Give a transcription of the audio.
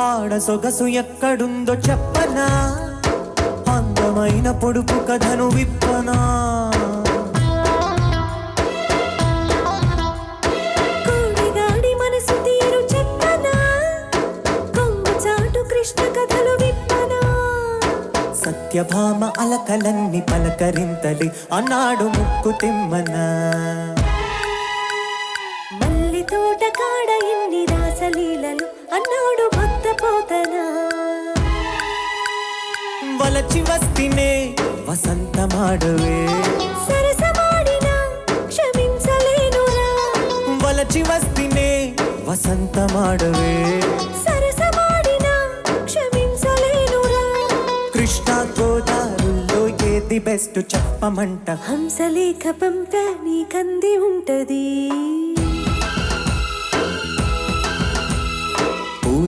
ఆడ సొగసు ఎక్కడుందో చెప్పనా, అందమైన పొడుపు కథను విప్పనా. కోడిగాడి మనసు తీరు చెప్పనా, కొంగు చాటు కృష్ణ కథలు విప్పనా. సత్యభామ అలకలన్ని పలకరింతలి అన్నాడు ముక్కు తిమ్మనా. మల్లి తోట కాడ ఎన్ని రాసలీలలు అన్నాడు భక్త పోతనా. వలచి వస్తినే వసంతమాడవే, సరసమాడినా క్షమించలేనురా. వలచి వస్తినే వసంతమాడవే, సరసమాడినా క్షమించలేనురా. కృష్ణ గోదారుల్లో ఏది బెస్ట్ చెప్పమంట. హంసలేఖ పంప నీకంది ఉంటది.